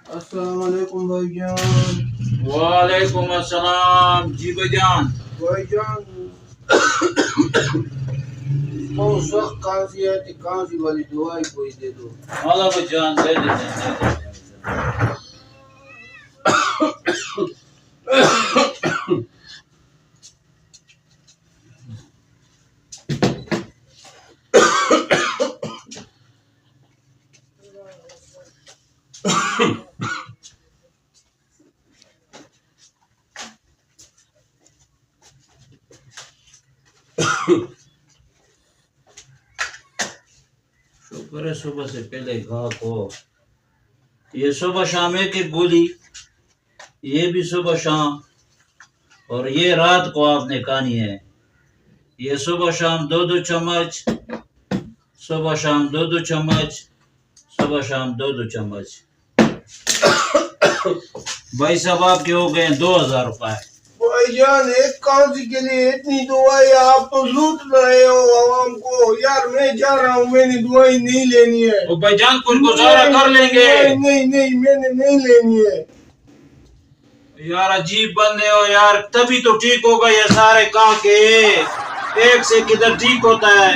अस्सलाम वालेकुम भाईजान। वालेकुम अस्सलाम जी भाईजान। भाईजान बहुत सख्त खांसी है, तो खांसी वाली दवाई कोई दे दो। हाला भाईजान दे देते। शुक्र है सुबह से पहले घा को ये सुबह शाम एक एक गोली, ये भी सुबह शाम, और ये रात को आपने खानी है। ये सुबह शाम 2-2 चम्मच, सुबह शाम 2-2 चम्मच, सुबह शाम 2-2 चम्मच। भाई साहब आपके हो गए 2000 रुपए। भाईजान एक खांसी के लिए इतनी दवाई, आप तो लूट रहे हो आवाम को। यार मैं जा रहा हूँ, मैंने दवाई नहीं लेनी है। वो भाईजान कुछ गुजारा कर लेंगे। नहीं नहीं मैंने नहीं लेनी है। यार अजीब बंदे हो यार, तभी तो ठीक होगा ये सारे काम के, एक से किधर ठीक होता है।